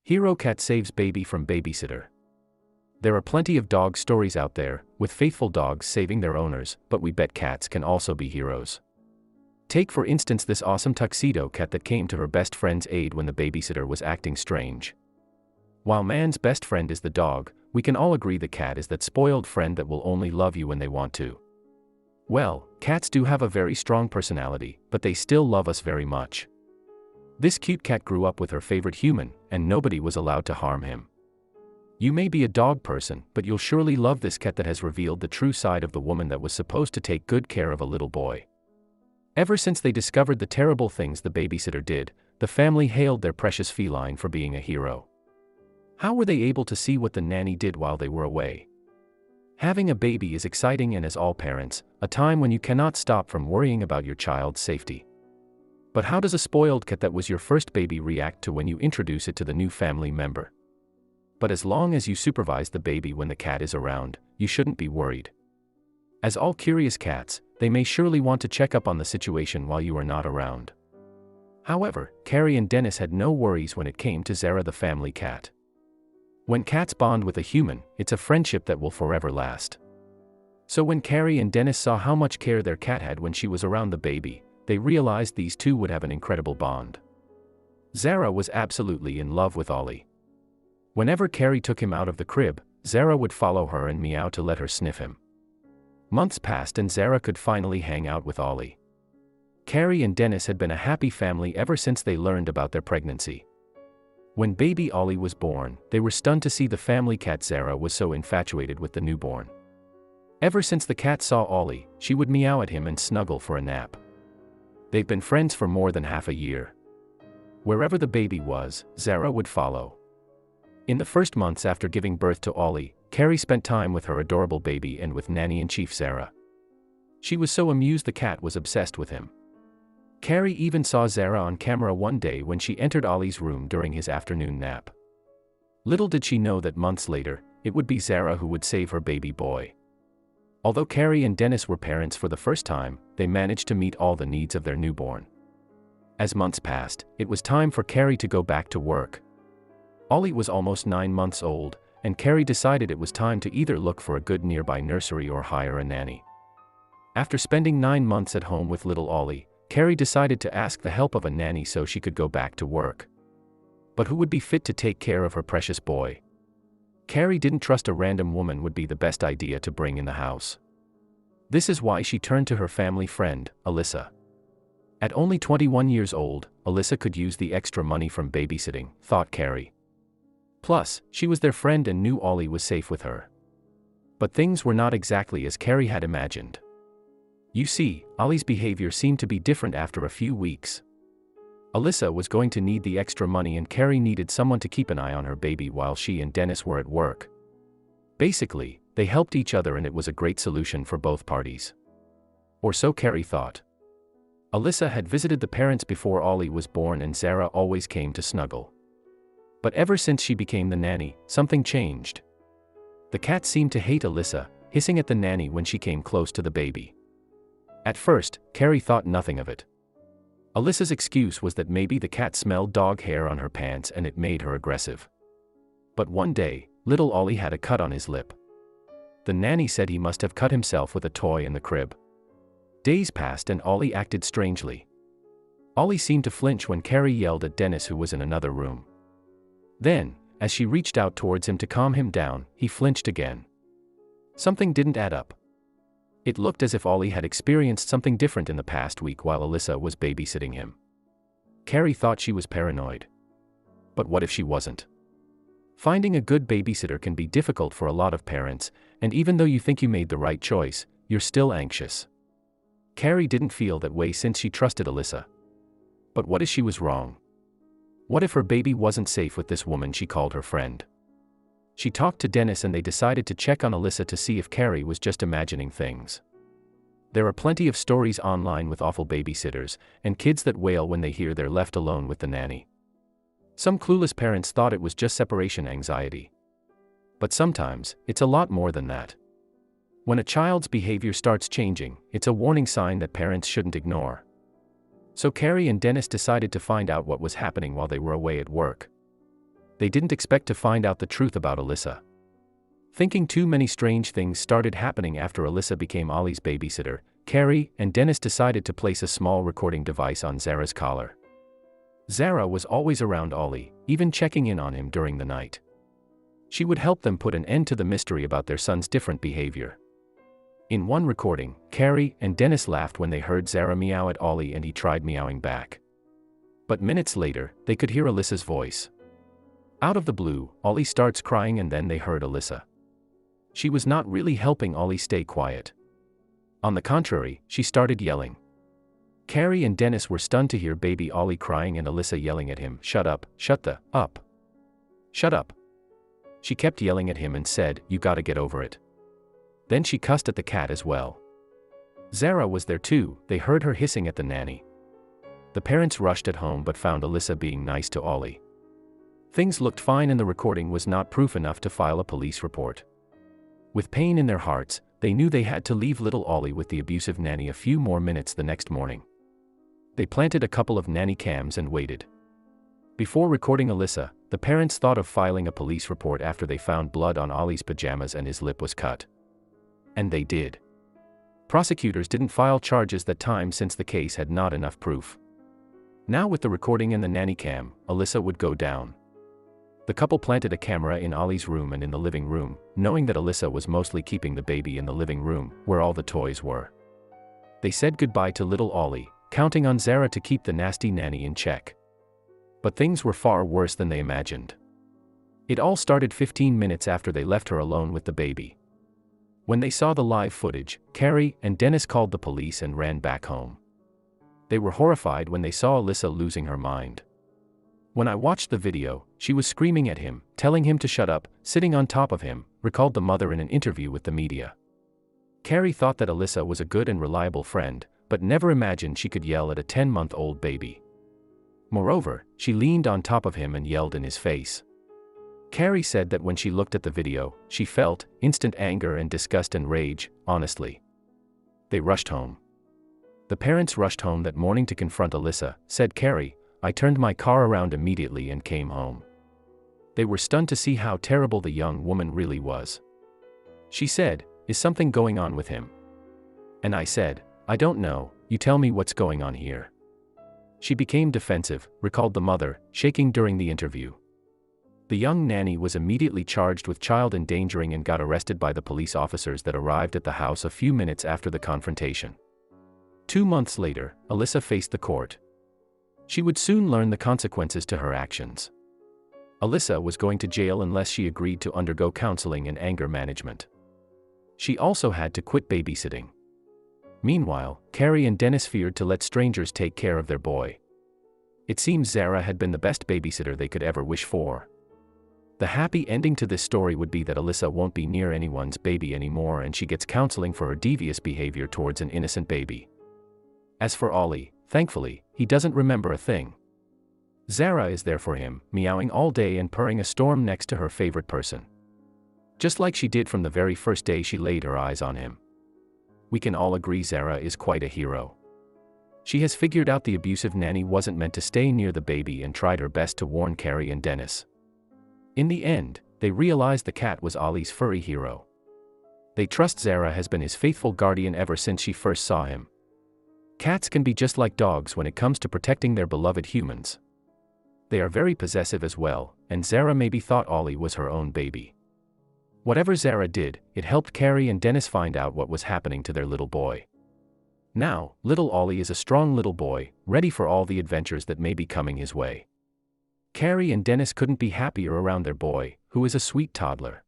Hero cat saves baby from babysitter. There are plenty of dog stories out there, with faithful dogs saving their owners, but we bet cats can also be heroes. Take for instance this awesome tuxedo cat that came to her best friend's aid when the babysitter was acting strange. While man's best friend is the dog, we can all agree the cat is that spoiled friend that will only love you when they want to. Well, cats do have a very strong personality, but they still love us very much. This cute cat grew up with her favorite human, and nobody was allowed to harm him. You may be a dog person, but you'll surely love this cat that has revealed the true side of the woman that was supposed to take good care of a little boy. Ever since they discovered the terrible things the babysitter did, the family hailed their precious feline for being a hero. How were they able to see what the nanny did while they were away? Having a baby is exciting and, as all parents, a time when you cannot stop from worrying about your child's safety. But how does a spoiled cat that was your first baby react to when you introduce it to the new family member? But as long as you supervise the baby when the cat is around, you shouldn't be worried. As all curious cats, they may surely want to check up on the situation while you are not around. However, Carrie and Dennis had no worries when it came to Zara the family cat. When cats bond with a human, it's a friendship that will forever last. So when Carrie and Dennis saw how much care their cat had when she was around the baby, they realized these two would have an incredible bond. Zara was absolutely in love with Ollie. Whenever Carrie took him out of the crib, Zara would follow her and meow to let her sniff him. Months passed and Zara could finally hang out with Ollie. Carrie and Dennis had been a happy family ever since they learned about their pregnancy. When baby Ollie was born, they were stunned to see the family cat Zara was so infatuated with the newborn. Ever since the cat saw Ollie, she would meow at him and snuggle for a nap. They've been friends for more than half a year. Wherever the baby was, Zara would follow. In the first months after giving birth to Ollie, Carrie spent time with her adorable baby and with nanny-in-chief Zara. She was so amused the cat was obsessed with him. Carrie even saw Zara on camera one day when she entered Ollie's room during his afternoon nap. Little did she know that months later, it would be Zara who would save her baby boy. Although Carrie and Dennis were parents for the first time, they managed to meet all the needs of their newborn. As months passed, it was time for Carrie to go back to work. Ollie was almost 9 months old, and Carrie decided it was time to either look for a good nearby nursery or hire a nanny. After spending 9 months at home with little Ollie, Carrie decided to ask the help of a nanny so she could go back to work. But who would be fit to take care of her precious boy? Carrie didn't trust a random woman would be the best idea to bring in the house. This is why she turned to her family friend, Alyssa. At only 21 years old, Alyssa could use the extra money from babysitting, thought Carrie. Plus, she was their friend and knew Ollie was safe with her. But things were not exactly as Carrie had imagined. You see, Ollie's behavior seemed to be different after a few weeks. Alyssa was going to need the extra money and Carrie needed someone to keep an eye on her baby while she and Dennis were at work. Basically, they helped each other and it was a great solution for both parties. Or so Carrie thought. Alyssa had visited the parents before Ollie was born and Zara always came to snuggle. But ever since she became the nanny, something changed. The cat seemed to hate Alyssa, hissing at the nanny when she came close to the baby. At first, Carrie thought nothing of it. Alyssa's excuse was that maybe the cat smelled dog hair on her pants and it made her aggressive. But one day, little Ollie had a cut on his lip. The nanny said he must have cut himself with a toy in the crib. Days passed and Ollie acted strangely. Ollie seemed to flinch when Carrie yelled at Dennis, who was in another room. Then, as she reached out towards him to calm him down, he flinched again. Something didn't add up. It looked as if Ollie had experienced something different in the past week while Alyssa was babysitting him. Carrie thought she was paranoid. But what if she wasn't? Finding a good babysitter can be difficult for a lot of parents, and even though you think you made the right choice, you're still anxious. Carrie didn't feel that way since she trusted Alyssa. But what if she was wrong? What if her baby wasn't safe with this woman she called her friend? She talked to Dennis and they decided to check on Alyssa to see if Carrie was just imagining things. There are plenty of stories online with awful babysitters, and kids that wail when they hear they're left alone with the nanny. Some clueless parents thought it was just separation anxiety. But sometimes, it's a lot more than that. When a child's behavior starts changing, it's a warning sign that parents shouldn't ignore. So Carrie and Dennis decided to find out what was happening while they were away at work. They didn't expect to find out the truth about Alyssa. Thinking too many strange things started happening after Alyssa became Ollie's babysitter, Carrie and Dennis decided to place a small recording device on Zara's collar. Zara was always around Ollie, even checking in on him during the night. She would help them put an end to the mystery about their son's different behavior. In one recording, Carrie and Dennis laughed when they heard Zara meow at Ollie and he tried meowing back. But minutes later, they could hear Alyssa's voice. Out of the blue, Ollie starts crying and then they heard Alyssa. She was not really helping Ollie stay quiet. On the contrary, she started yelling. Carrie and Dennis were stunned to hear baby Ollie crying and Alyssa yelling at him, "Shut up, shut the up. Shut up." She kept yelling at him and said, "You gotta get over it." Then she cussed at the cat as well. Zara was there too, they heard her hissing at the nanny. The parents rushed at home but found Alyssa being nice to Ollie. Things looked fine and the recording was not proof enough to file a police report. With pain in their hearts, they knew they had to leave little Ollie with the abusive nanny a few more minutes the next morning. They planted a couple of nanny cams and waited. Before recording Alyssa, the parents thought of filing a police report after they found blood on Ollie's pajamas and his lip was cut. And they did. Prosecutors didn't file charges that time since the case had not enough proof. Now with the recording and the nanny cam, Alyssa would go down. The couple planted a camera in Ollie's room and in the living room, knowing that Alyssa was mostly keeping the baby in the living room, where all the toys were. They said goodbye to little Ollie, counting on Zara to keep the nasty nanny in check. But things were far worse than they imagined. It all started 15 minutes after they left her alone with the baby. When they saw the live footage, Carrie and Dennis called the police and ran back home. They were horrified when they saw Alyssa losing her mind. "When I watched the video, she was screaming at him, telling him to shut up, sitting on top of him," recalled the mother in an interview with the media. Carrie thought that Alyssa was a good and reliable friend, but never imagined she could yell at a 10-month-old baby. Moreover, she leaned on top of him and yelled in his face. Carrie said that when she looked at the video, she felt instant anger and disgust and rage, honestly. They rushed home. The parents rushed home that morning to confront Alyssa, said Carrie. "I turned my car around immediately and came home. They were stunned to see how terrible the young woman really was. She said, 'Is something going on with him?' And I said, 'I don't know, you tell me what's going on here.'" She became defensive, recalled the mother, shaking during the interview. The young nanny was immediately charged with child endangering and got arrested by the police officers that arrived at the house a few minutes after the confrontation. 2 months later, Alyssa faced the court. She would soon learn the consequences to her actions. Alyssa was going to jail unless she agreed to undergo counseling and anger management. She also had to quit babysitting. Meanwhile, Carrie and Dennis feared to let strangers take care of their boy. It seems Zara had been the best babysitter they could ever wish for. The happy ending to this story would be that Alyssa won't be near anyone's baby anymore and she gets counseling for her devious behavior towards an innocent baby. As for Ollie, thankfully, he doesn't remember a thing. Zara is there for him, meowing all day and purring a storm next to her favorite person. Just like she did from the very first day she laid her eyes on him. We can all agree Zara is quite a hero. She has figured out the abusive nanny wasn't meant to stay near the baby and tried her best to warn Carrie and Dennis. In the end, they realized the cat was Ollie's furry hero. They trust Zara has been his faithful guardian ever since she first saw him. Cats can be just like dogs when it comes to protecting their beloved humans. They are very possessive as well, and Zara maybe thought Ollie was her own baby. Whatever Zara did, it helped Carrie and Dennis find out what was happening to their little boy. Now, little Ollie is a strong little boy, ready for all the adventures that may be coming his way. Carrie and Dennis couldn't be happier around their boy, who is a sweet toddler.